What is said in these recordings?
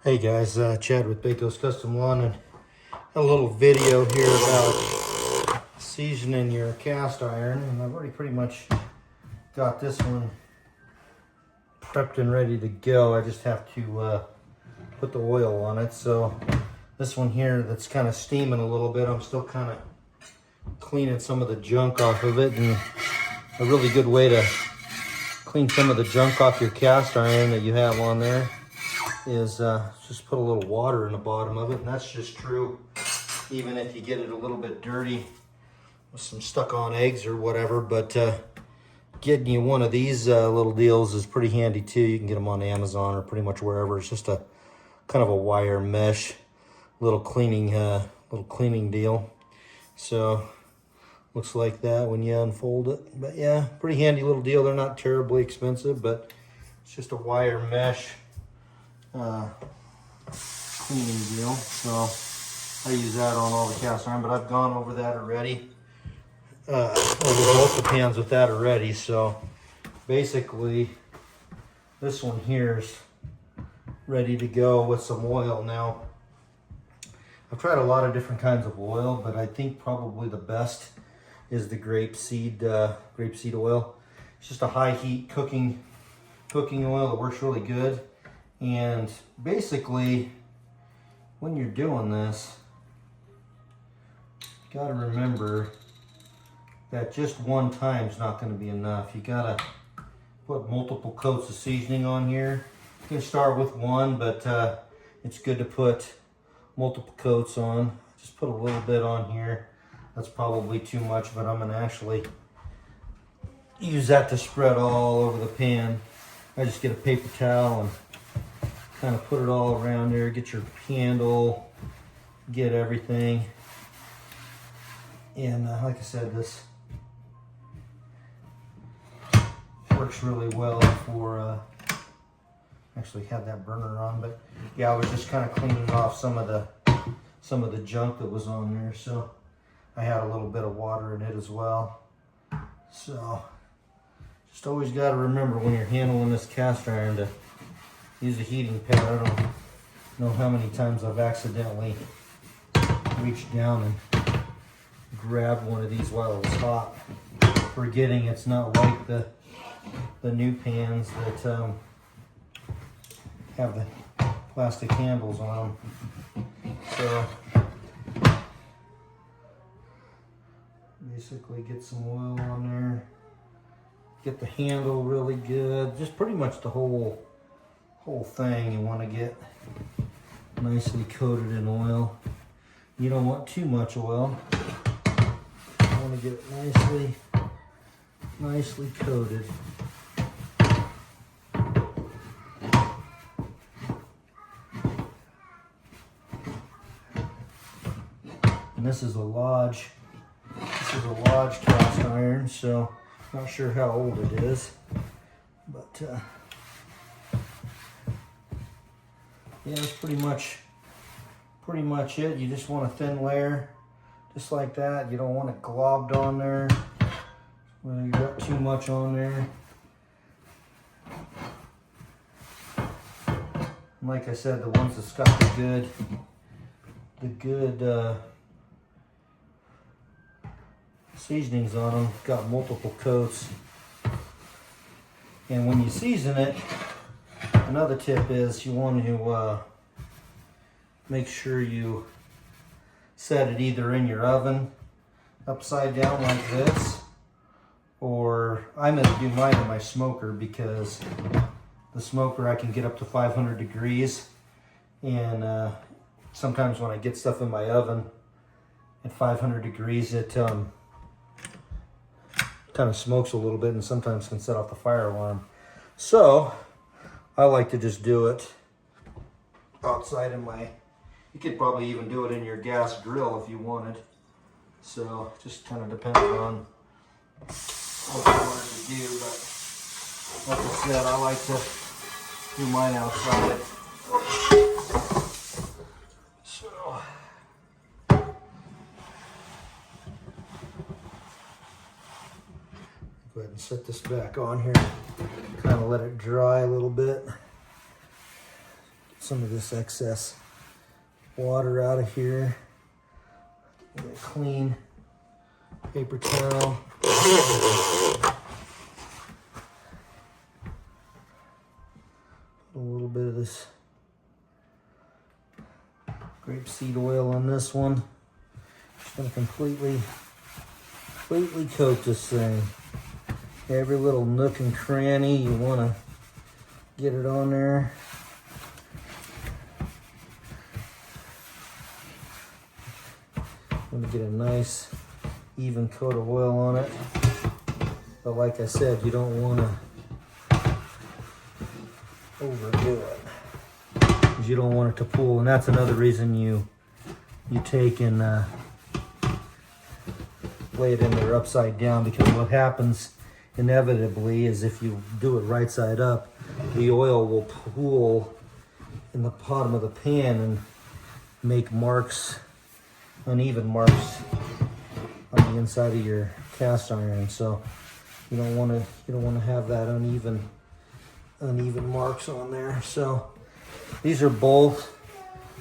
Hey guys, Chad with BAKO'S Custom Lawn, and a little video here about seasoning your cast iron. And I've already pretty much got this one prepped and ready to go. I just have to put the oil on it. So this one here that's kind of steaming a little bit, I'm still kind of cleaning some of the junk off of it. And a really good way to clean some of the junk off your cast iron that you have on there is just put a little water in the bottom of it. And that's just true even if you get it a little bit dirty with some stuck on eggs or whatever. But getting you one of these little deals is pretty handy too. You can get them on Amazon or pretty much wherever. It's just a kind of a wire mesh little cleaning deal. So looks like that when you unfold it. But yeah, pretty handy little deal. They're not terribly expensive, but it's just a wire mesh cleaning deal. So I use that on all the cast iron, but I've gone over that already, over both the pans with that already. So basically this one here is ready to go with some oil. Now I've tried a lot of different kinds of oil, but I think probably the best is the grapeseed oil. It's just a high heat cooking oil that works really good. And basically, when you're doing this, you got to remember that just one time is not going to be enough. You got to put multiple coats of seasoning on here. You can start with one, but it's good to put multiple coats on. Just put a little bit on here. That's probably too much, but I'm going to actually use that to spread all over the pan. I just get a paper towel and kind of put it all around there. Get your handle, get everything. And like I said, this works really well for, actually had that burner on, but yeah, I was just kind of cleaning off some of the junk that was on there. So I had a little bit of water in it as well. So just always got to remember when you're handling this cast iron to use a heating pad. I don't know how many times I've accidentally reached down and grabbed one of these while it was hot, forgetting it's not like the new pans that have the plastic handles on them. So basically get some oil on there, get the handle really good, just pretty much the whole thing you want to get nicely coated in oil. You don't want too much oil. You want to get it nicely coated. And this is a Lodge cast iron, so not sure how old it is, but yeah, that's pretty much it. You just want a thin layer, just like that. You don't want it globbed on there, where you got too much on there. And like I said, the ones that's got the good seasonings on them, got multiple coats. And when you season it, another tip is you want to make sure you set it either in your oven upside down like this, or I'm going to do mine in my smoker, because the smoker I can get up to 500 degrees, and sometimes when I get stuff in my oven at 500 degrees it kind of smokes a little bit and sometimes can set off the fire alarm. So I like to just do it outside of you could probably even do it in your gas grill if you wanted. So just kind of depends on what you wanted to do. But like I said, I like to do mine outside. So go ahead and set this back on here. Kind of let it dry a little bit. some of this excess water out of here. Get a clean paper towel. Put a little bit of this grapeseed oil on this one. Just gonna completely coat this thing. Every little nook and cranny, you wanna get it on there. I'm gonna get a nice even coat of oil on it. But like I said, you don't wanna overdo it, because you don't want it to pool. And that's another reason you take and lay it in there upside down, because what happens inevitably is if you do it right side up, the oil will pool in the bottom of the pan and make marks, uneven marks on the inside of your cast iron. So you don't want to have that uneven marks on there. So these are both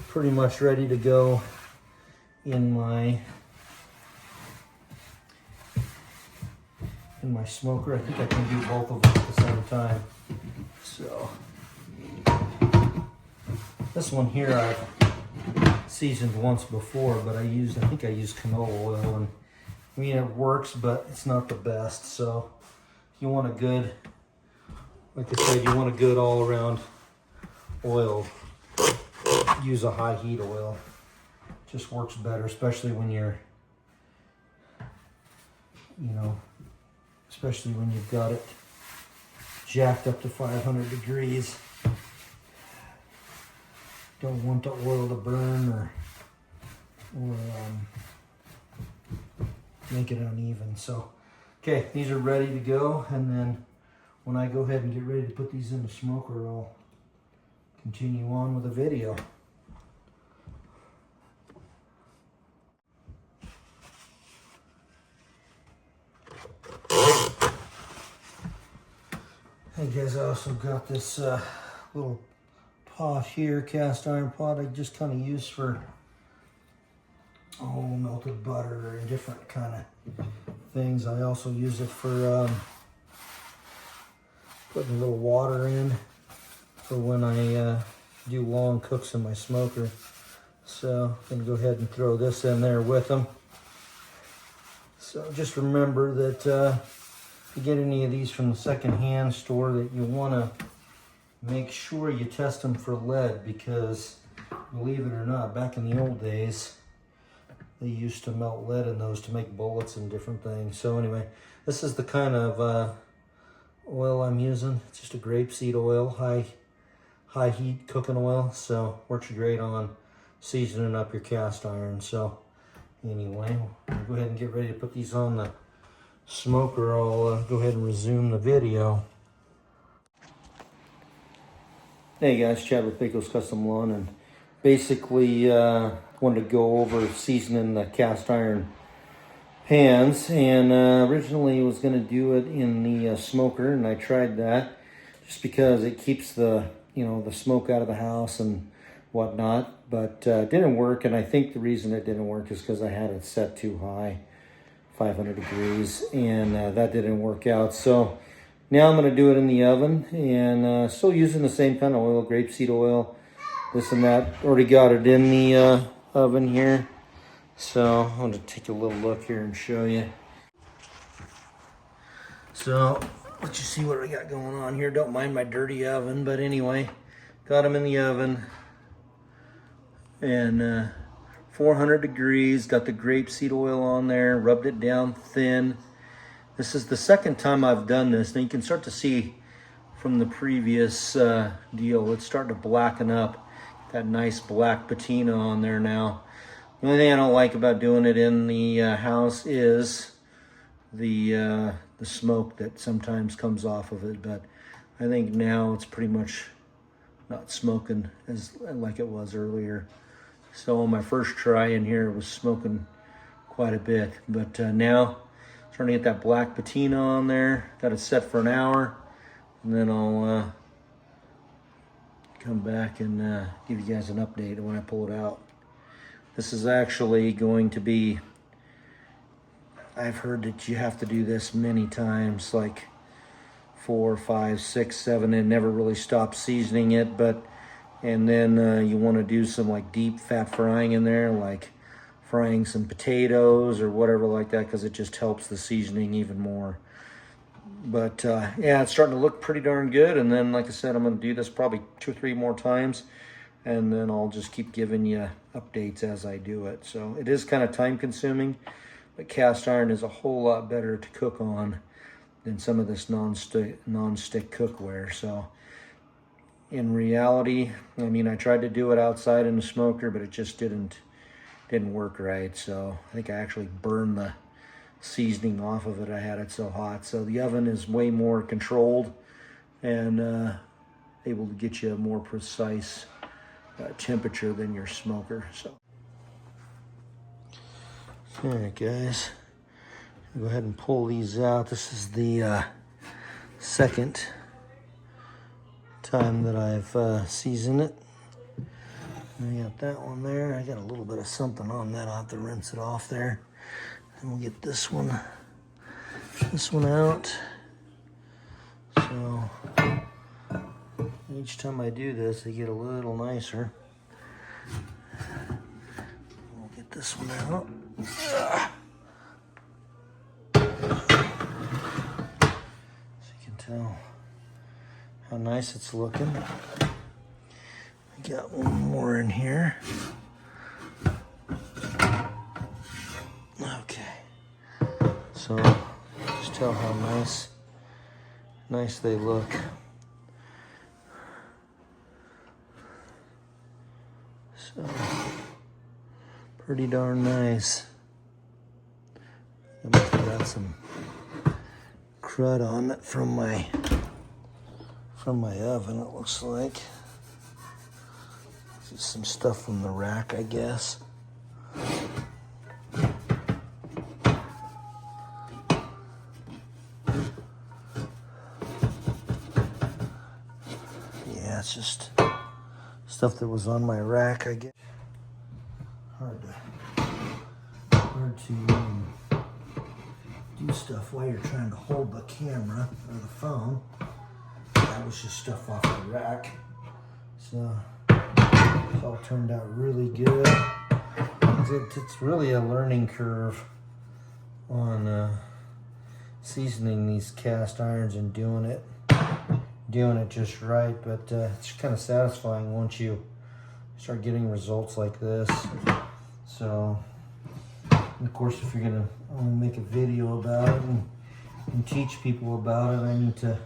pretty much ready to go in my smoker. I think I can do both of them at the same time. So this one here I've seasoned once before, but I think I used canola oil, and I mean it works, but it's not the best. So you want a good, like I said, you want a good all around oil. Use a high heat oil. Just works better, especially when you're, especially when you've got it jacked up to 500 degrees. Don't want the oil to burn or make it uneven. So, okay, these are ready to go. And then when I go ahead and get ready to put these in the smoker, I'll continue on with the video. Hey guys, I also got this little pot here, cast iron pot, I just kind of use for melted butter and different kind of things. I also use it for putting a little water in for when I do long cooks in my smoker. So I'm gonna go ahead and throw this in there with them. So just remember that if you get any of these from the secondhand store, that you want to make sure you test them for lead, because believe it or not, back in the old days, they used to melt lead in those to make bullets and different things. So anyway, this is the kind of oil I'm using. It's just a grapeseed oil, high heat cooking oil. So works great on seasoning up your cast iron. So anyway, we'll go ahead and get ready to put these on the smoker. I'll go ahead and resume the video. Hey guys, Chad with BAKO'S Custom Lawn, and basically wanted to go over seasoning the cast iron pans. And originally was going to do it in the smoker, and I tried that just because it keeps the the smoke out of the house and whatnot, but it didn't work. And I think the reason it didn't work is because I had it set too high, 500 degrees, and that didn't work out. So now I'm going to do it in the oven, and still using the same kind of oil, grapeseed oil, this and that. Already got it in the oven here. So I'm going to take a little look here and show you. So let you see what we got going on here. Don't mind my dirty oven, but anyway, got them in the oven, and 400 degrees, got the grapeseed oil on there, rubbed it down thin. This is the second time I've done this. Now you can start to see from the previous deal, it's starting to blacken up. That nice black patina on there now. The only thing I don't like about doing it in the house is the smoke that sometimes comes off of it. But I think now it's pretty much not smoking like it was earlier. So on my first try in here, it was smoking quite a bit. But now, starting to get that black patina on there. Got it set for an hour. And then I'll come back and give you guys an update when I pull it out. This is actually going to be, I've heard that you have to do this many times, like 4, 5, 6, 7, and never really stop seasoning it. And then you want to do some like deep fat frying in there, like frying some potatoes or whatever like that, because it just helps the seasoning even more. But yeah, it's starting to look pretty darn good. And then, like I said, I'm going to do this probably 2 or 3 more times, and then I'll just keep giving you updates as I do it. So it is kind of time consuming, but cast iron is a whole lot better to cook on than some of this non-stick cookware. So in reality, I mean, I tried to do it outside in the smoker, but it just didn't work right. So I think I actually burned the seasoning off of it. I had it so hot. So the oven is way more controlled and able to get you a more precise temperature than your smoker. So all right, guys, go ahead and pull these out. This is the second time that I've seasoned it. I got that one there. I got a little bit of something on that. I'll have to rinse it off there. And we'll get this one out. So each time I do this, they get a little nicer. We'll get this one out. So you can tell how nice it's looking. I got one more in here. Okay. So just tell how nice they look. So pretty darn nice. I must have got some crud on it from my oven, it looks like. Just some stuff from the rack, I guess. Yeah, it's just stuff that was on my rack, I guess. Hard to do stuff while you're trying to hold the camera or the phone. That was just stuff off the rack. So it all turned out really good. It's really a learning curve on seasoning these cast irons and doing it just right, but it's kind of satisfying once you start getting results like this. So, and of course, if you're gonna only make a video about it and teach people about it, I need to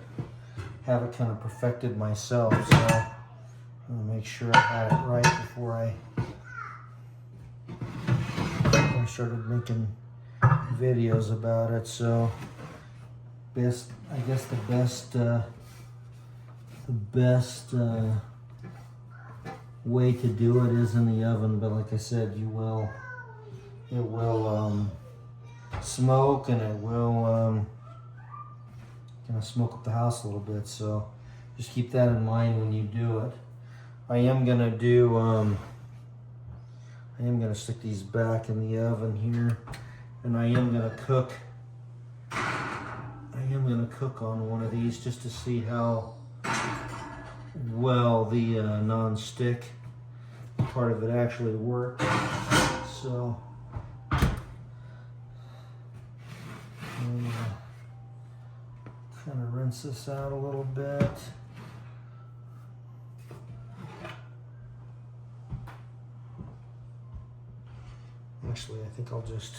have it kind of perfected myself. So I'm gonna make sure I had it right before I started making videos about it. So I guess the best way to do it is in the oven, but like I said, it will smoke, and it will kind of smoke up the house a little bit. So just keep that in mind when you do it. I am gonna stick these back in the oven here, and I am gonna cook on one of these just to see how well the non-stick part of it actually worked. So I'm gonna kind of rinse this out a little bit. Actually, I think I'll just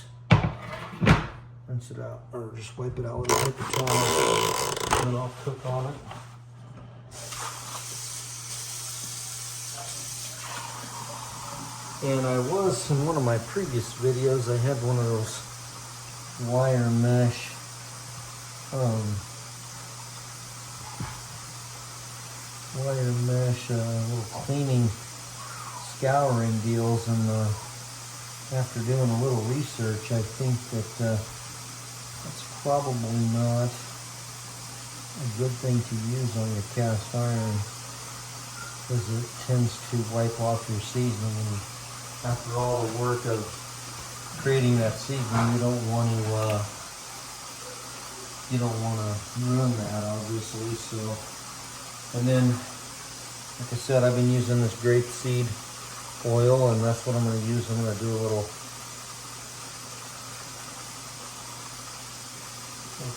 rinse it out, or just wipe it out with a paper towel, and then I'll cook on it. And I was, in one of my previous videos, I had one of those wire mesh little cleaning, scouring deals, and after doing a little research, I think that that's probably not a good thing to use on your cast iron. because it tends to wipe off your seasoning. And after all the work of creating that seasoning, you don't want to ruin that, obviously. So, and then, like I said, I've been using this grapeseed oil, and that's what I'm going to use. I'm going to do a little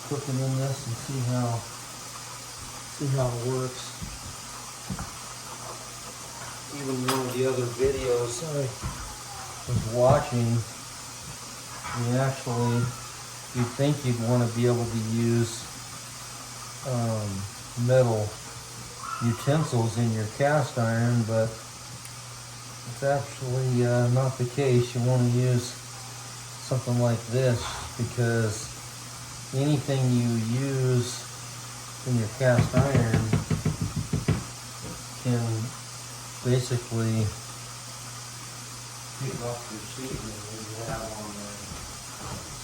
cooking in this and see how it works. Even one of the other videos I was watching, you'd think you'd want to be able to use metal utensils in your cast iron, but it's actually not the case. You want to use something like this, because anything you use in your cast iron can basically take off your seasoning that you have on there.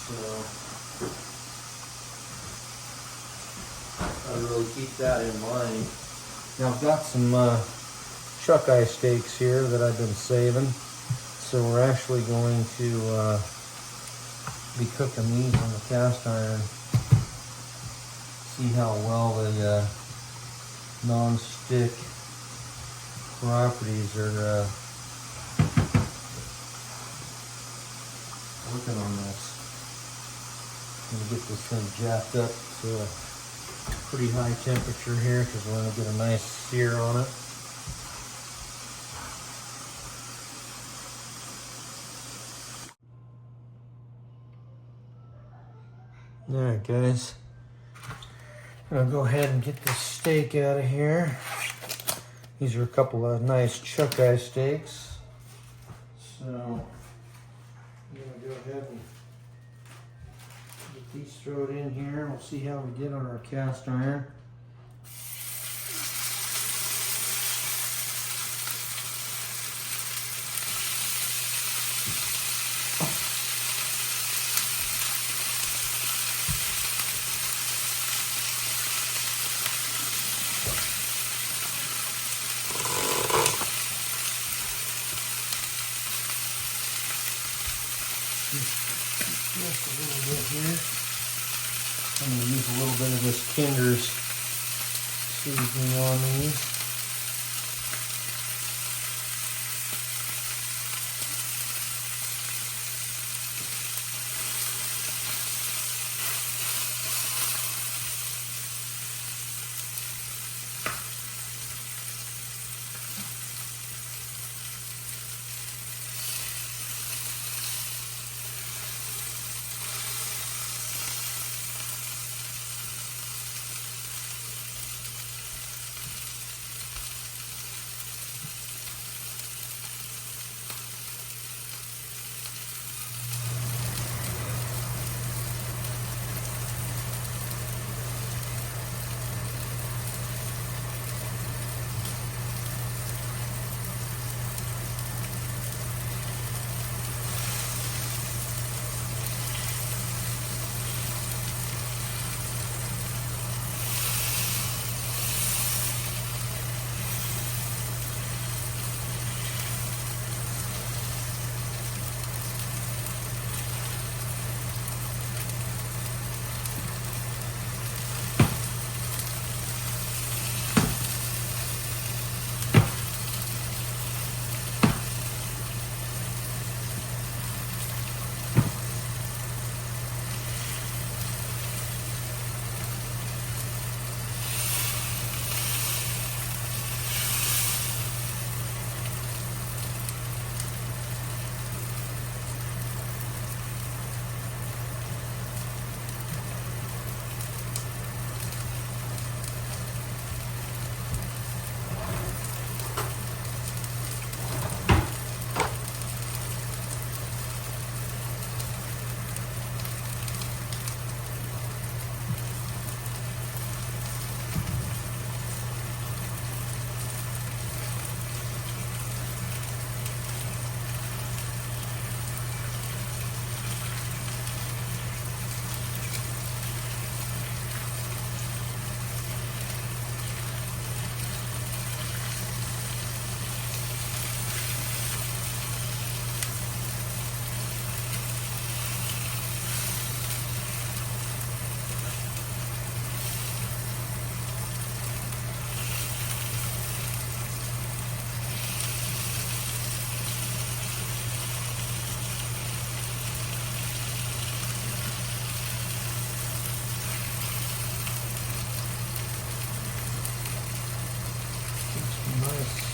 So I really keep that in mind. Now I've got some chuck eye steaks here that I've been saving. So we're actually going to be cooking these on the cast iron. See how well the non-stick properties are working on this. I'm going to get this thing jacked up to a pretty high temperature here, because we're going to get a nice sear on it. Alright guys, I'm going to go ahead and get this steak out of here. These are a couple of nice chuck eye steaks. So I'm going to go ahead and get these thrown in here. We'll see how we did on our cast iron. Just a little bit here. I'm going to use a little bit of this Kinder's seasoning on these.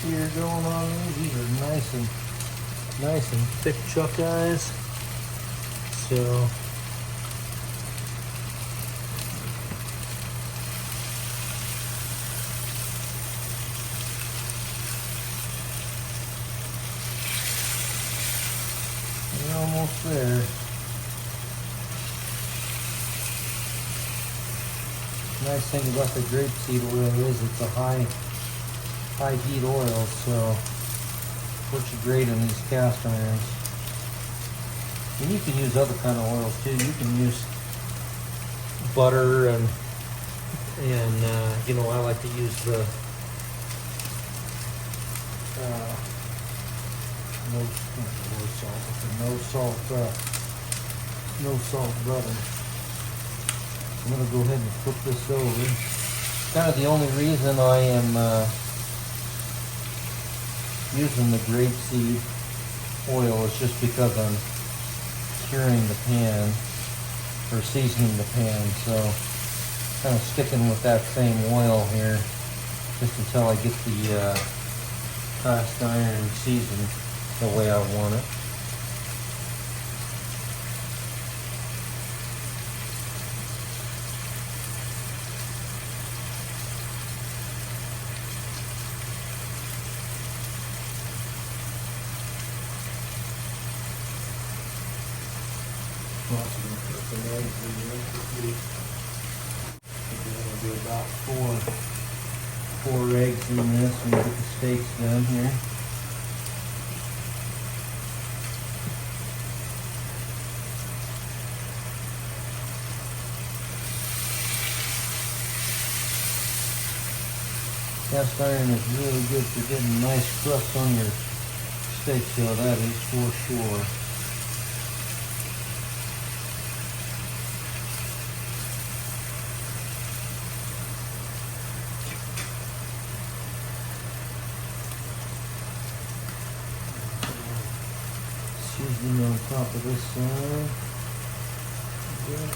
sear going on these. These are nice and thick chuck eyes. So we're almost there. Nice thing about the grapeseed oil is it's a high heat oil, so works great in these cast irons. And you can use other kind of oils too. You can use butter and you know, I like to use the no salt butter. I'm gonna go ahead and flip this over. Kind of the only reason I am using the grapeseed oil is just because I'm curing the pan or seasoning the pan. So kind of sticking with that same oil here just until I get the cast iron seasoned the way I want it. I'm gonna do about four eggs in this and get the steaks done here. Cast iron is really good for getting a nice crust on your steak, so that is for sure. Seasoning on top of this side. Good.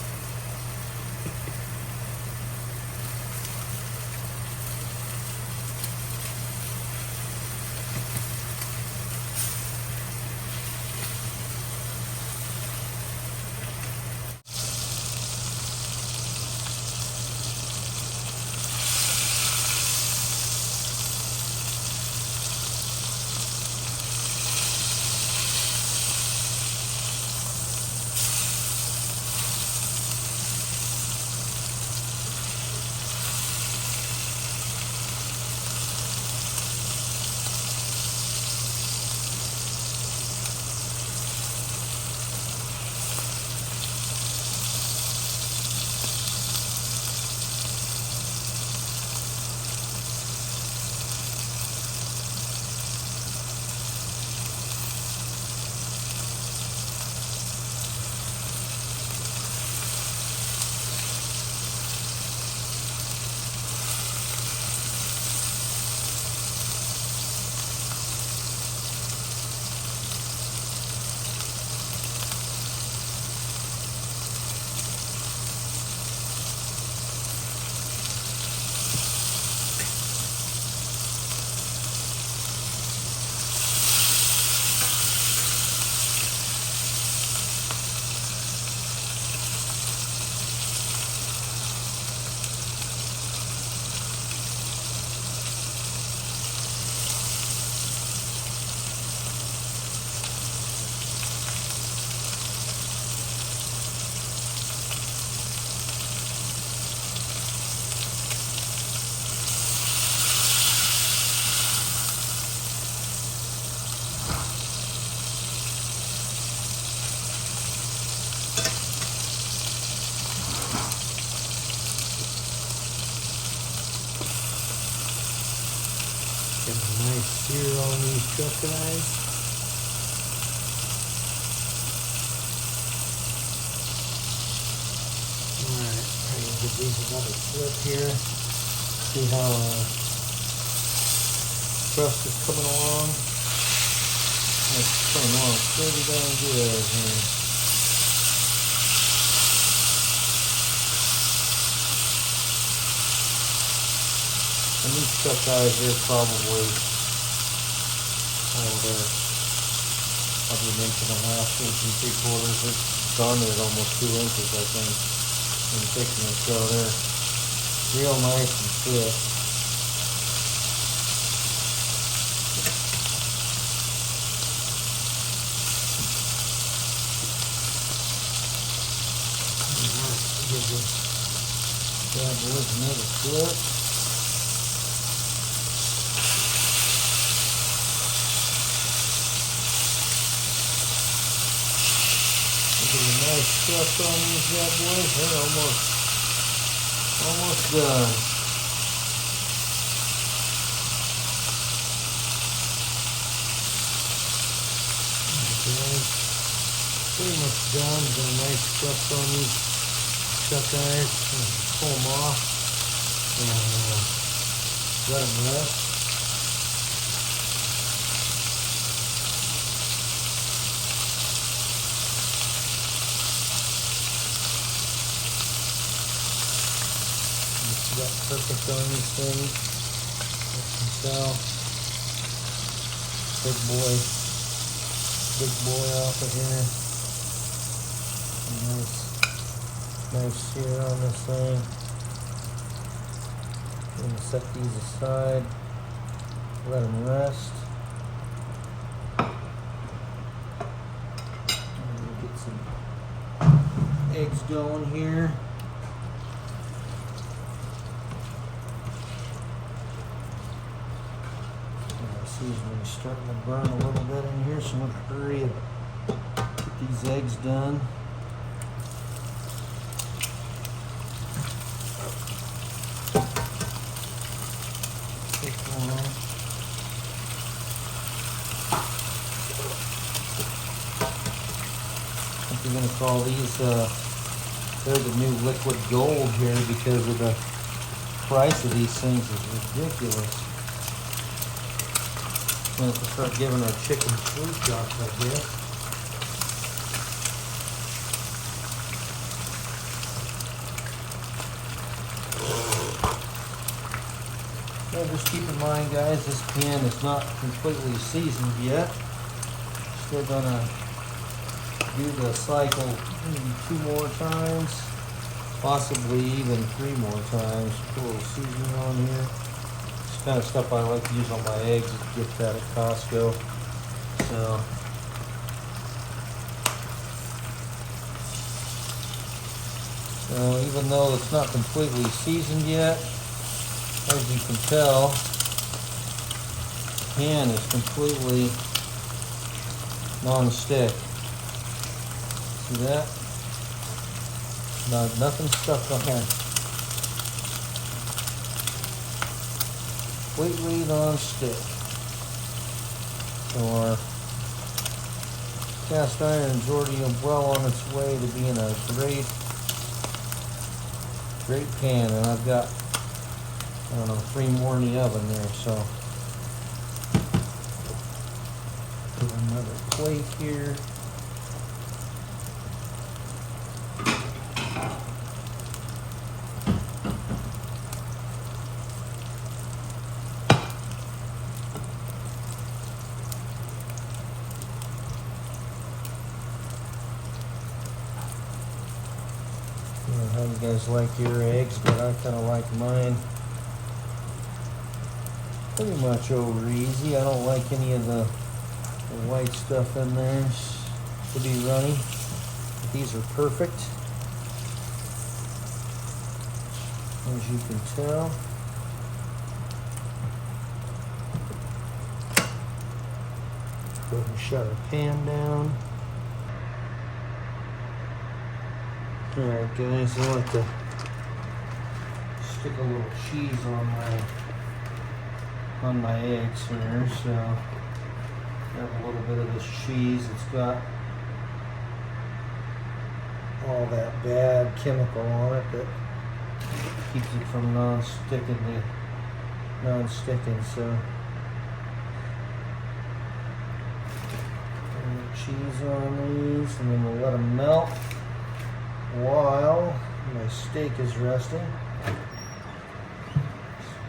Get a nice sear on these chuck eyes. Alright, I'm going to give these another flip here. See how crust is coming along. It's coming along pretty darn good here. And these chuck eyes are probably probably an inch and a half, inch and 3/4. It's done at almost 2 inches, I think, in thickness. So they're real nice and thick. Give this bad boy another flip. Look at the nice stuff on these bad boys. They're almost done. Okay. Pretty much done. Got a nice stuff on these chuck irons. Pull them off and let them rest. It's got perfect on these things. You can tell. Big boy off of here. Nice shear on this thing. I'm going to set these aside, let them rest. Get some eggs going here. Seasoning is starting to burn a little bit in here, so I'm going to hurry and get these eggs done. We're going to call these, they're the new liquid gold here because of the price of these things is ridiculous. We're going to start giving our chicken food shots, I guess. Now just keep in mind, guys, this pan is not completely seasoned yet. Still going to do the cycle maybe 2 more times, possibly even 3 more times. Put a little seasoning on here. It's kind of stuff I like to use on my eggs. Get that at Costco. So even though it's not completely seasoned yet, as you can tell, the pan is completely non-stick. See that? Nothing stuck on there. Completely non-stick. So our cast iron is already well on its way to being a great pan, and I've got, I don't know, 3 more in the oven there. So put another plate here. How you guys like your eggs, but I kind of like mine pretty much over easy. I don't like any of the white stuff in there to be runny. But these are perfect, as you can tell. Go ahead and shut our pan down. Alright guys, I like to stick a little cheese on my eggs here, so have a little bit of this cheese. It's got all that bad chemical on it that keeps it from non-sticking, so cheese on these, and then we'll let them melt while my steak is resting.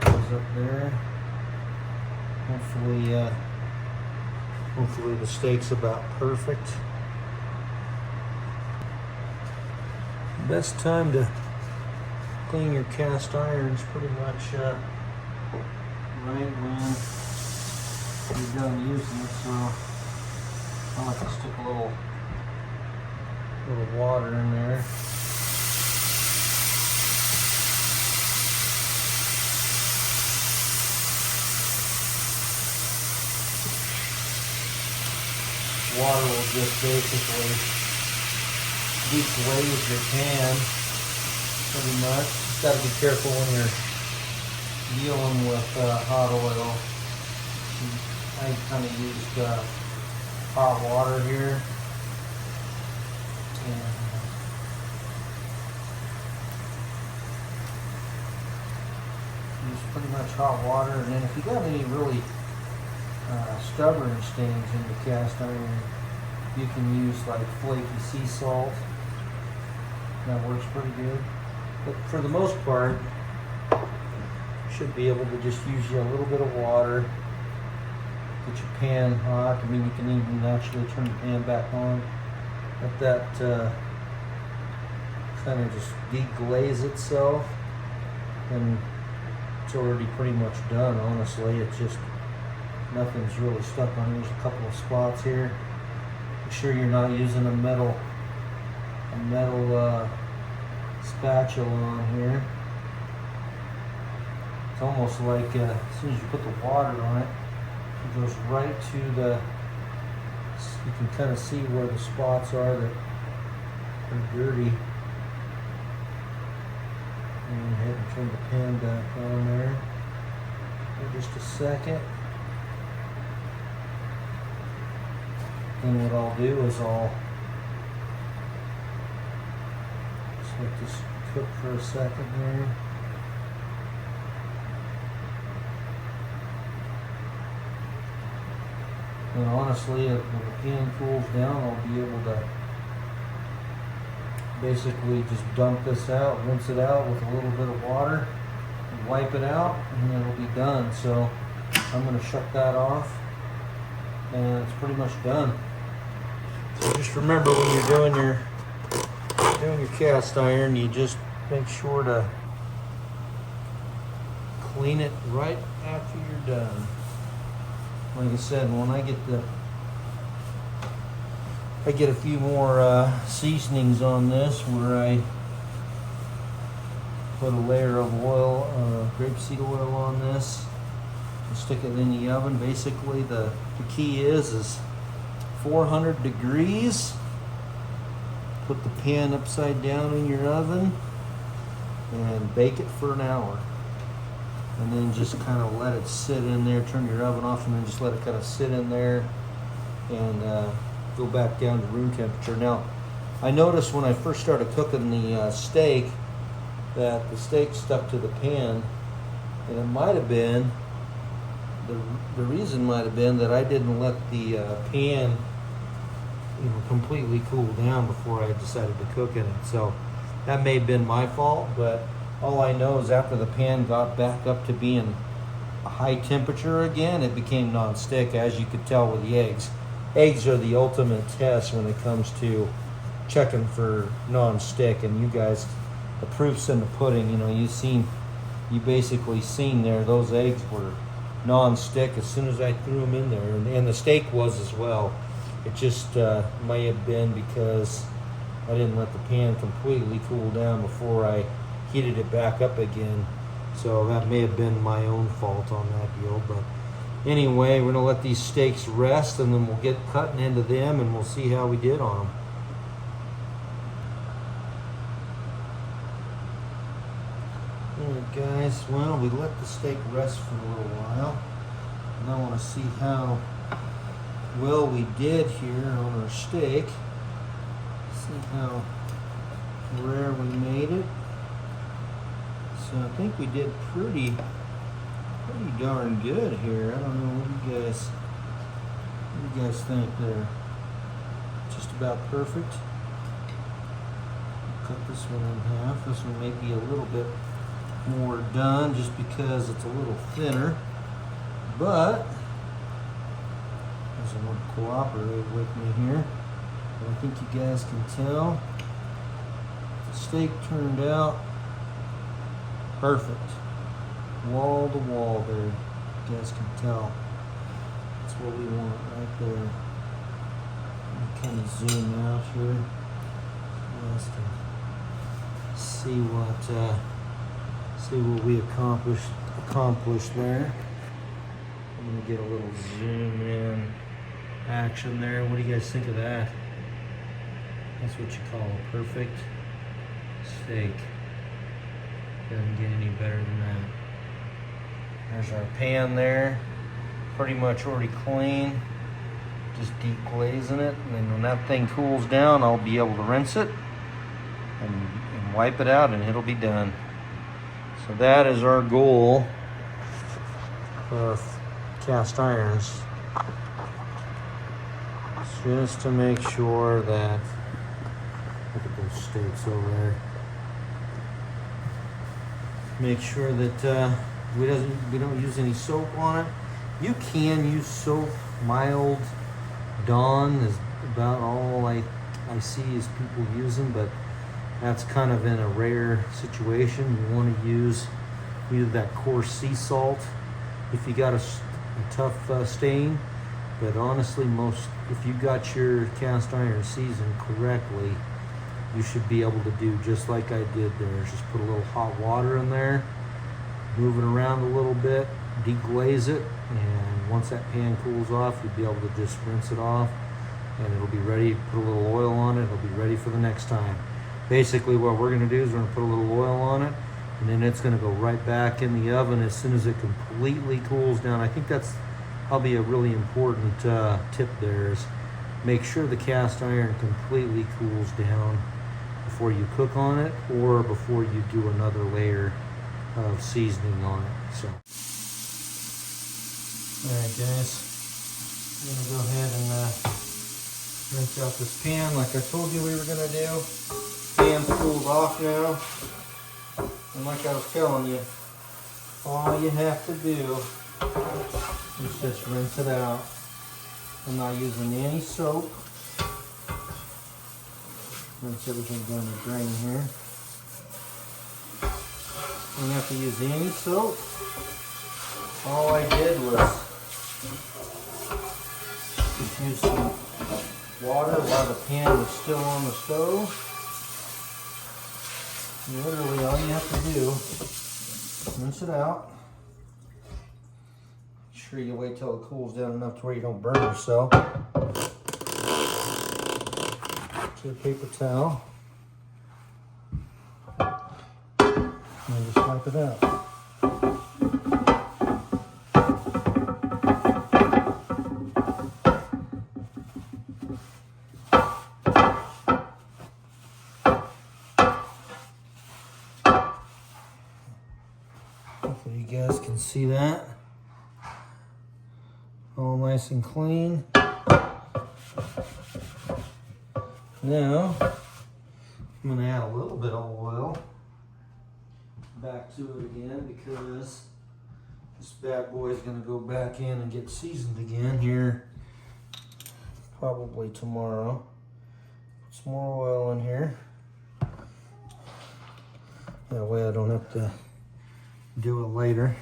Goes up there. Hopefully Hopefully the steak's about perfect. Best time to clean your cast irons pretty much right when you're done using it. So I like to stick a little water in there. Water will just basically deglaze your pan pretty much. Just got to be careful when you're dealing with hot oil. I kind of used hot water here. And use pretty much hot water. And then if you got any really stubborn stains in the cast iron, you can use like flaky sea salt. That works pretty good. But for the most part, you should be able to just use a little bit of water. Get your pan hot. I mean, you can even actually turn the pan back on. Let that kind of just deglaze itself. And it's already pretty much done, honestly. It's just nothing's really stuck on. There's a couple of spots here. Make sure you're not using a metal spatula on here. It's almost like as soon as you put the water on it, it goes right to the, you can kind of see where the spots are that are dirty. And go ahead and turn the pan back on there for just a second. And what I'll do is I'll just let this cook for a second here. And honestly, when the pan cools down, I'll be able to basically just dump this out, rinse it out with a little bit of water, and wipe it out, and it'll be done. So I'm going to shut that off, and it's pretty much done. So just remember, when you're doing your cast iron, you just make sure to clean it right after you're done. Like I said, when I get a few more seasonings on this, where I put a layer of oil, grapeseed oil on this, and stick it in the oven. Basically, the key is 400 degrees. Put the pan upside down in your oven and bake it for an hour. And then just kind of let it sit in there. Turn your oven off and then just let it kind of sit in there and go back down to room temperature. Now, I noticed when I first started cooking the steak that the steak stuck to the pan, and it might have been, the reason might have been that I didn't let the pan completely cool down before I decided to cook in it. So that may have been my fault, but all I know is after the pan got back up to being a high temperature again, it became non-stick, as you could tell with the eggs. Eggs are the ultimate test when it comes to checking for non-stick, and you guys, the proof's in the pudding. You basically seen there, those eggs were non-stick as soon as I threw them in there, and the steak was as well. It just may have been because I didn't let the pan completely cool down before I heated it back up again. So that may have been my own fault on that deal. But anyway, we're gonna let these steaks rest, and then we'll get cutting into them, and we'll see how we did on them. Alright guys, well, we let the steak rest for a little while, and I want to see how well we did here on our steak. See how rare we made it. So I think we did pretty darn good here. I don't know, what do you guys think there? Just about perfect. Cut this one in half. This one may be a little bit more done just because it's a little thinner, but as doesn't want to cooperate with me here. But I think you guys can tell the steak turned out perfect. Wall to wall there. You guys can tell. That's what we want right there. Kind of zoom out here. You guys can see what we accomplished there. I'm gonna get a little zoom in action there. What do you guys think of that? That's what you call a perfect steak. Doesn't get any better than that. There's our pan there. Pretty much already clean. Just deep glazing it. And then when that thing cools down, I'll be able to rinse it and wipe it out, and it'll be done. So that is our goal for our cast irons. Just to make sure that, look at those steaks over there. Make sure that we don't use any soap on it. You can use soap. Mild Dawn is about all I see is people using, but that's kind of in a rare situation. You want to use either that coarse sea salt if you got a tough stain. But honestly, if you got your cast iron seasoned correctly, you should be able to do just like I did there. Just put a little hot water in there, move it around a little bit, deglaze it, and once that pan cools off, you'll be able to just rinse it off, and it'll be ready. Put a little oil on it, it'll be ready for the next time. Basically what we're going to do is we're going to put a little oil on it, and then it's going to go right back in the oven as soon as it completely cools down. I think that's probably a really important tip there, is make sure the cast iron completely cools down before you cook on it or before you do another layer of seasoning on it. So, alright guys, I'm going to go ahead and rinse out this pan like I told you we were going to do. Pan's cooled off now, and like I was telling you, all you have to do is just rinse it out. I'm not using any soap. Rinse everything down the drain here. You don't have to use any soap. All I did was just use some water while the pan was still on the stove. Literally all you have to do is rinse it out. Make sure you wait till it cools down enough to where you don't burn yourself. To a paper towel. And just wipe it out. Hopefully you guys can see that. All nice and clean. Now, I'm going to add a little bit of oil back to it again, because this bad boy is going to go back in and get seasoned again here probably tomorrow. Put some more oil in here. That way I don't have to do it later.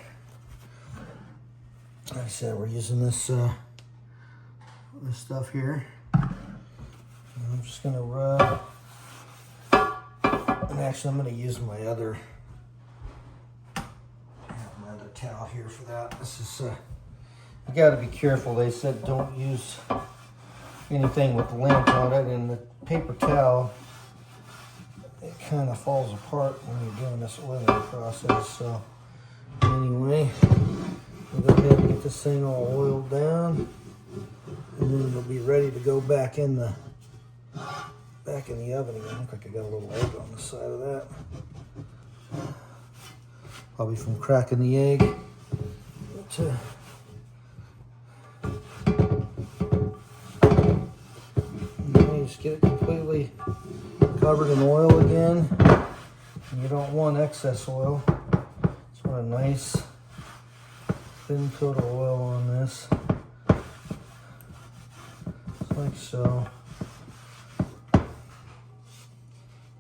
Like I said, we're using this this stuff here. I'm just gonna rub, and actually I'm gonna use my other towel here for that. This is you got to be careful. They said don't use anything with lint on it, and the paper towel, it kind of falls apart when you're doing this oiling process. So anyway, we'll go ahead and get this thing all oiled down, and then it'll be ready to go back in the oven again. Look like I got a little egg on the side of that. Probably from cracking the egg. But, just get it completely covered in oil again. And you don't want excess oil. Just want a nice thin coat of oil on this. like so.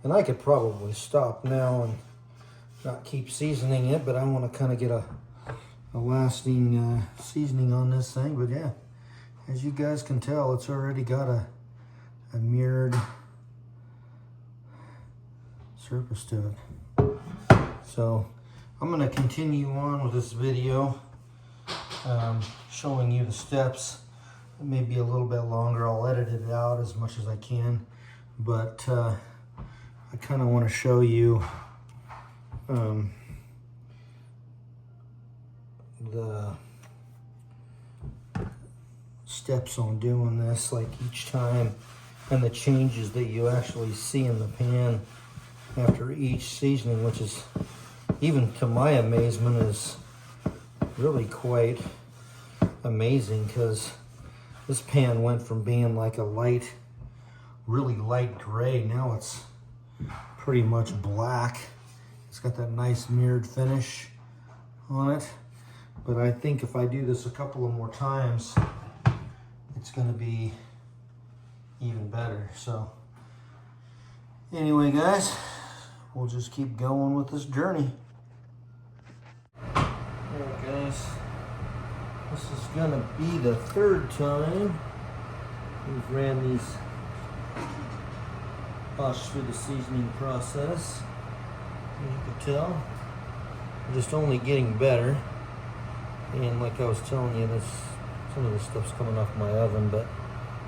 And I could probably stop now and not keep seasoning it, but I want to kind of get a lasting seasoning on this thing. But yeah, as you guys can tell, it's already got a mirrored surface to it. So I'm going to continue on with this video, showing you the steps. It may be a little bit longer. I'll edit it out as much as I can, but I kind of want to show you the steps on doing this, like each time, and the changes that you actually see in the pan after each seasoning, which is, even to my amazement, is really quite amazing, because this pan went from being like a light, really light gray, now it's pretty much black. It's got that nice mirrored finish on it. But I think if I do this a couple of more times, it's going to be even better. So anyway, guys, we'll just keep going with this journey. Alright guys, this is going to be the third time we've ran these posh through the seasoning process. As you can tell, they're just only getting better. And like I was telling you, some of this stuff's coming off my oven, but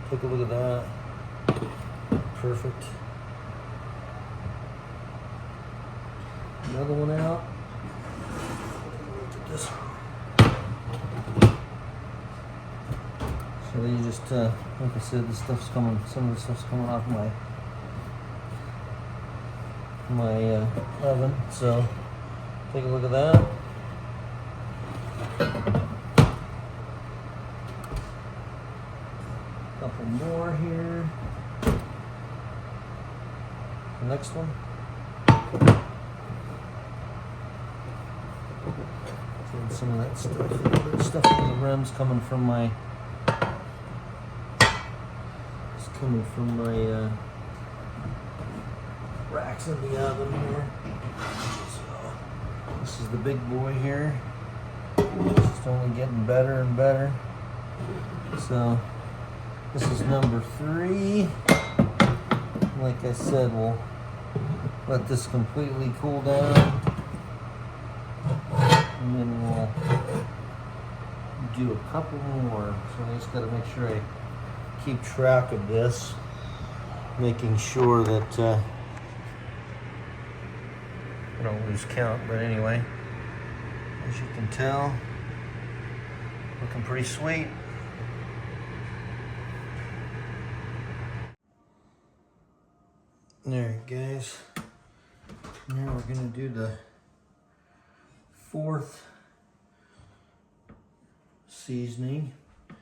take a look at that. Perfect. Another one out. Look at this. So you just, like I said, some of the stuff's coming off my oven. So take a look at that. Couple more here. The next one. And some of that stuff. A little bit of stuff on the rims coming from my. It's coming from my racks in the oven here. So this is the big boy here. It's just only getting better and better. So this is number 3. Like I said, we'll let this completely cool down, and then we'll do a couple more. So I just got to make sure I keep track of this, making sure that I don't lose count. But anyway, as you can tell, looking pretty sweet. There, guys. Now we're gonna do the 4th seasoning. As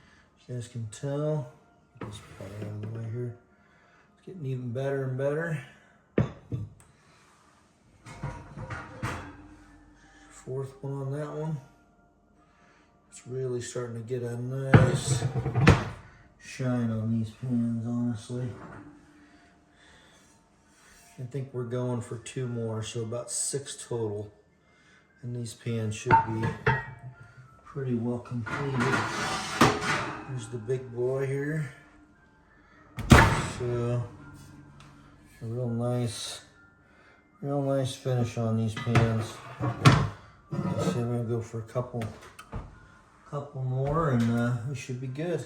you guys can tell, get this part out of the way here. It's getting even better and better. 4th one on that one. It's really starting to get a nice shine on these pans, honestly. I think we're going for 2 more, so about 6 total. And these pans should be pretty well completed. Here's the big boy here. So a real nice finish on these pans. So I'm gonna go for a couple more, and we should be good.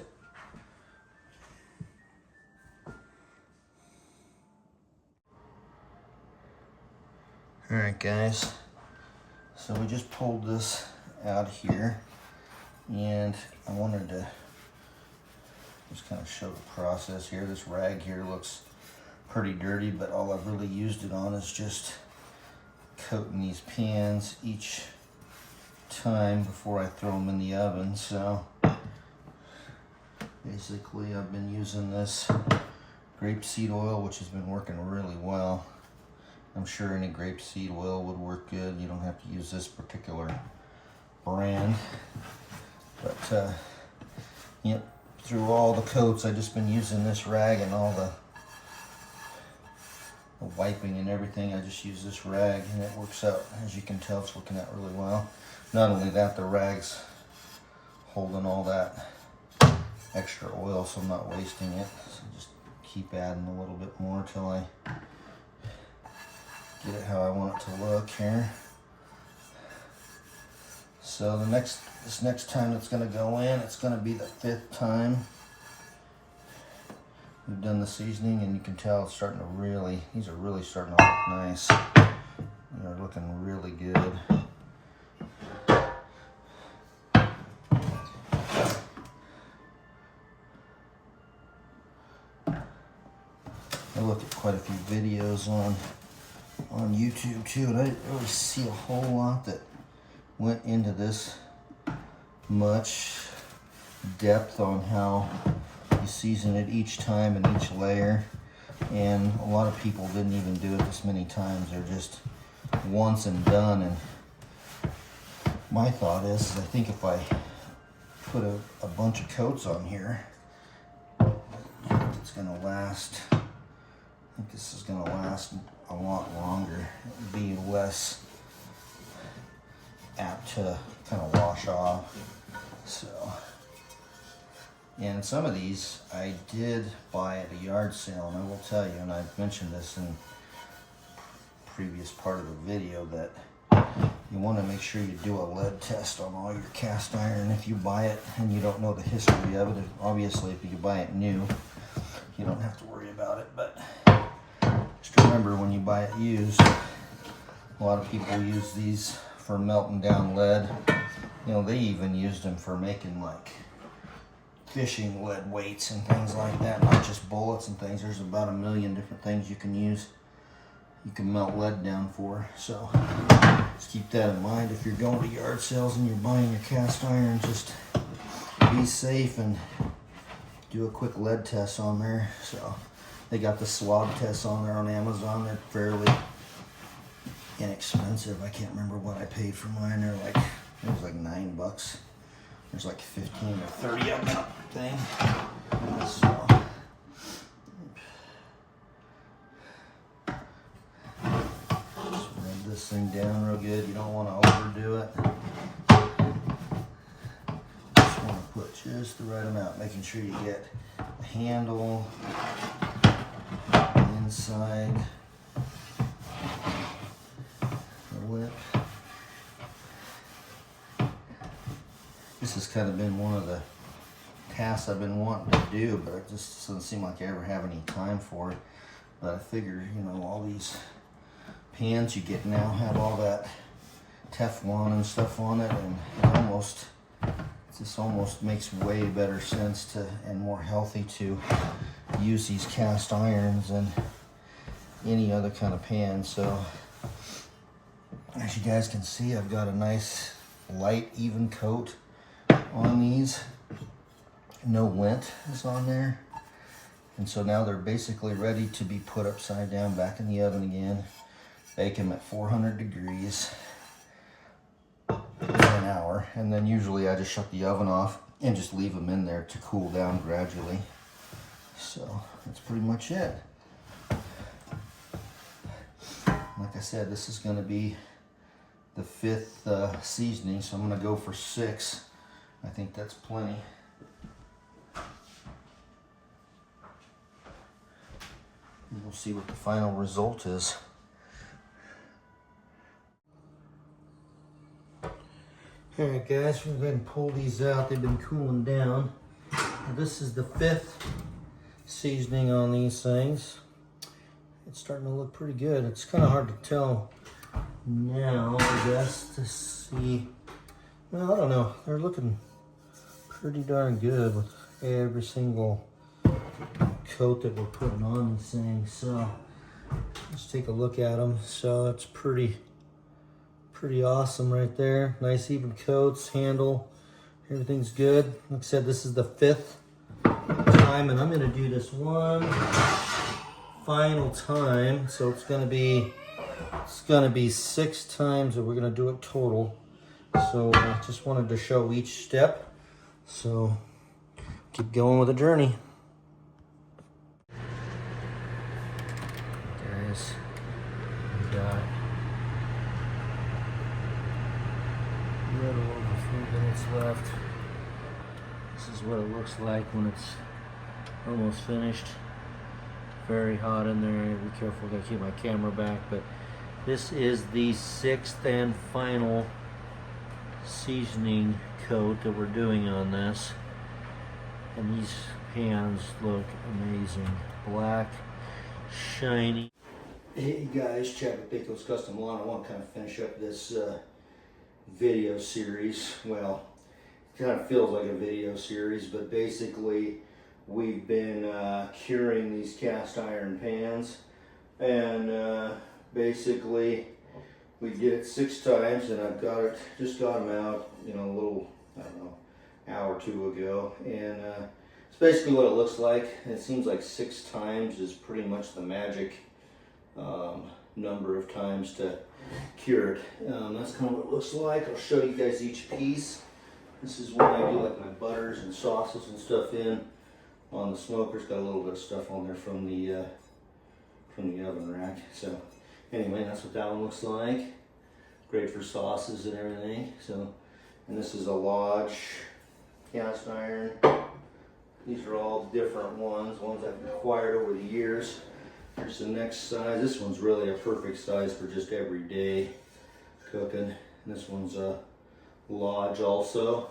All right, guys. So we just pulled this out here, and I wanted to just kind of show the process here. This rag here looks pretty dirty, but all I've really used it on is just coating these pans each time before I throw them in the oven. So basically I've been using this grapeseed oil, which has been working really well. I'm sure any grapeseed oil would work good. You don't have to use this particular brand. But, yep, through all the coats. I've just been using this rag and all the wiping and everything. I just use this rag and it works out. As you can tell, it's working out really well. Not only that, the rag's holding all that extra oil, so I'm not wasting it. So just keep adding a little bit more till I get it how I want it to look here. So this next time it's going to go in, it's going to be the 5th time we've done the seasoning, and you can tell it's starting to really, these are really starting to look nice. They're looking really good. I looked at quite a few videos on YouTube too, and I didn't really see a whole lot that went into this much depth on how you season it each time in each layer. And a lot of people didn't even do it this many times. They're just once and done. And my thought is I think if I put a bunch of coats on here, it's gonna last. I think this is gonna last a lot longer. It'll be less apt to kind of wash off. So, and some of these I did buy at a yard sale, and I will tell you, and I've mentioned this in previous part of the video, that you want to make sure you do a lead test on all your cast iron if you buy it and you don't know the history of it. Obviously, if you buy it new, you don't have to worry about it, but just remember when you buy it used, a lot of people use these for melting down lead. You know, they even used them for making like fishing lead weights and things like that, not just bullets and things. There's about a million different things you can use, you can melt lead down for. So just keep that in mind if you're going to yard sales and you're buying your cast iron. Just be safe and do a quick lead test on there. So they got the swab tests on there on Amazon. They're fairly inexpensive. I can't remember what I paid for mine. They're like, it was like $9. There's like 15 or 30 of them thing. So just rub this thing down real good. You don't want to overdo it. Just want to put just the right amount, making sure you get the handle, the inside, the lip. This has kind of been one of the tasks I've been wanting to do, but it just doesn't seem like I ever have any time for it. But I figure, you know, all these pans you get now have all that Teflon and stuff on it, and this almost makes way better sense to, and more healthy to use these cast irons than any other kind of pan. So as you guys can see, I've got a nice light even coat on these. No lint is on there, and so now they're basically ready to be put upside down back in the oven again. Bake them at 400 degrees for an hour, and then usually I just shut the oven off and just leave them in there to cool down gradually. So that's pretty much it. Like I said, this is going to be the 5th seasoning, so I'm going to go for 6. I think that's plenty. And we'll see what the final result is. Alright guys, we're going to pull these out. They've been cooling down. Now, this is the 5th seasoning on these things. It's starting to look pretty good. It's kind of hard to tell now, I guess, to see. Well, I don't know. They're looking pretty darn good with every single coat that we're putting on these things. So let's take a look at them. So it's pretty awesome right there. Nice even coats, handle, everything's good. Like I said, this is the 5th time, and I'm going to do this one final time. So it's going to be 6 times that we're going to do it total. So I just wanted to show each step. So keep going with the journey. Guys, we got a little over 3 minutes left. This is what it looks like when it's almost finished. Very hot in there. Be careful, gotta keep my camera back. But this is the 6th and final seasoning coat that we're doing on this. And these pans look amazing. Black, shiny. Hey guys, Chad with BAKO'S Custom Lawn. I want to kind of finish up this video series. Well, it kind of feels like a video series, but basically we've been curing these cast iron pans, and basically we did it 6 times, and I've just got them out, you know, a little, I don't know, hour or 2 ago, and it's basically what it looks like. It seems like 6 times is pretty much the magic number of times to cure it. That's kind of what it looks like. I'll show you guys each piece. This is when I do like my butters and sauces and stuff in on the smoker. It's got a little bit of stuff on there from the oven rack. So anyway, that's what that one looks like. Great for sauces and everything. So, and this is a Lodge cast iron. These are all different ones I've acquired over the years. Here's the next size. This one's really a perfect size for just everyday cooking. And this one's a Lodge also.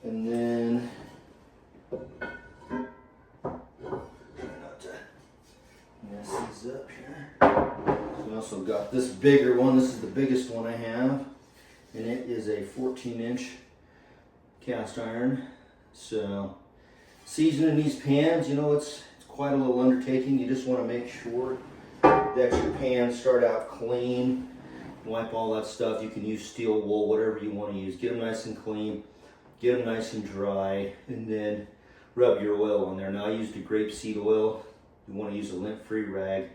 And then, try not to mess these up here. So we also got this bigger one. This is the biggest one I have. And it is a 14-inch cast iron. So seasoning these pans, you know, it's quite a little undertaking. You just want to make sure that your pans start out clean. Wipe all that stuff. You can use steel wool, whatever you want to use. Get them nice and clean. Get them nice and dry. And then rub your oil on there. Now I used a grapeseed oil. You want to use a lint-free rag.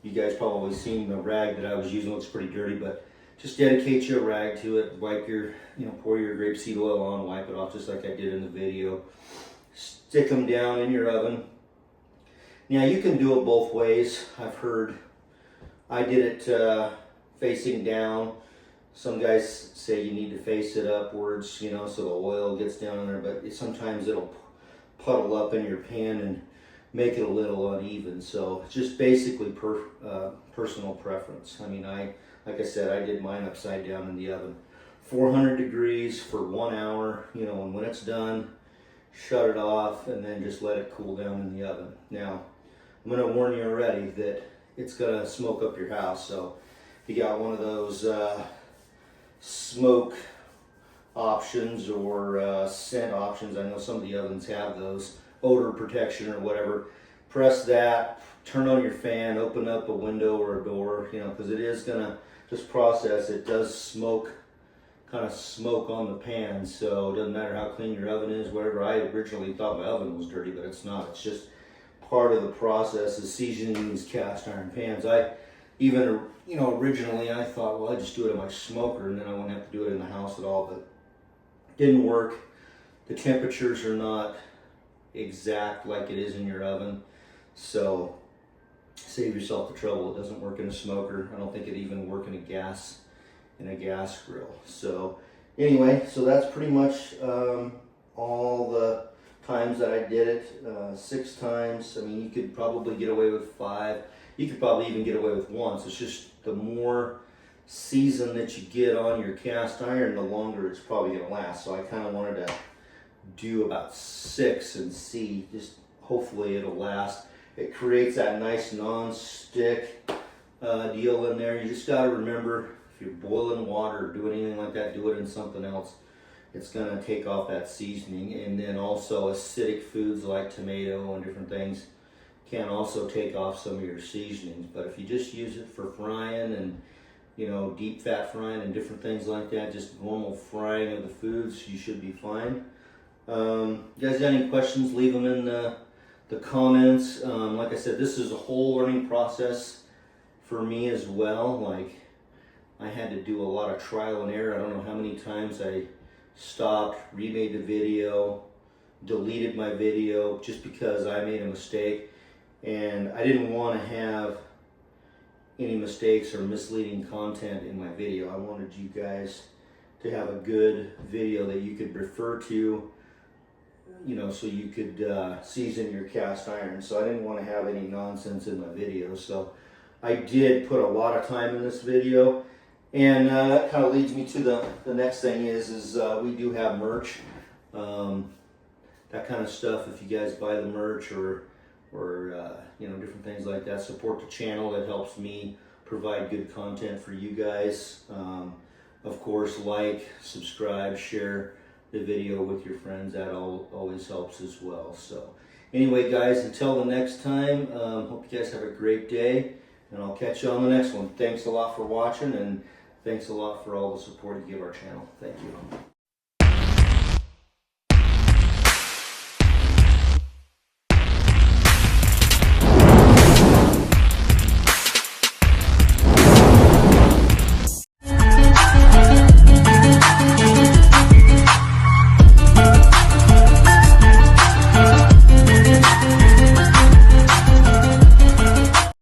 You guys probably seen the rag that I was using. It looks pretty dirty, but just dedicate your rag to it. Wipe your, pour your grapeseed oil on. Wipe it off just like I did in the video. Stick them down in your oven. Now you can do it both ways. I've heard, I did it facing down. Some guys say you need to face it upwards, so the oil gets down in there, but sometimes it'll puddle up in your pan and make it a little uneven. So it's just basically personal preference. I mean, like I said, I did mine upside down in the oven. 400 degrees for 1 hour, and when it's done, shut it off and then just let it cool down in the oven. Now, I'm going to warn you already that it's going to smoke up your house. So if you got one of those smoke options or scent options, I know some of the ovens have those, odor protection or whatever, press that, turn on your fan, open up a window or a door, because it is going to just process. It does smoke, kind of smoke on the pan, so it doesn't matter how clean your oven is, whatever. I originally thought my oven was dirty, but it's not. It's just part of the process is seasoning these cast iron pans. I even, originally I thought, well, I just do it in my smoker and then I wouldn't have to do it in the house at all, but it didn't work. The temperatures are not exact like it is in your oven, so save yourself the trouble. It doesn't work in a smoker. I don't think it even work in a gas grill. So anyway, so that's pretty much all the times that I did it. 6 times. I mean, you could probably get away with 5. You could probably even get away with once. It's just the more season that you get on your cast iron, the longer it's probably going to last. So I kind of wanted to do about 6 and see, just hopefully it'll last. It creates that nice non-stick deal in there. You just got to remember, if you're boiling water or doing anything like that, do it in something else. It's going to take off that seasoning. And then also acidic foods like tomato and different things can also take off some of your seasonings. But if you just use it for frying and, deep fat frying and different things like that, just normal frying of the foods, you should be fine. You guys got any questions, leave them in the comments. Like I said, this is a whole learning process for me as well. Like, I had to do a lot of trial and error. I don't know how many times I stopped, remade the video, deleted my video just because I made a mistake, and I didn't want to have any mistakes or misleading content in my video. I wanted you guys to have a good video that you could refer to, you know, so you could season your cast iron. So I didn't want to have any nonsense in my video. So I did put a lot of time in this video, and that kind of leads me to the next thing is we do have merch, that kind of stuff. If you guys buy the merch or you know, different things like that, support the channel. That helps me provide good content for you guys. Of course, like, subscribe, share the video with your friends. That always helps as well. So anyway, guys, until the next time, hope you guys have a great day, and I'll catch you on the next one. Thanks a lot for watching, and thanks a lot for all the support you give our channel. Thank you.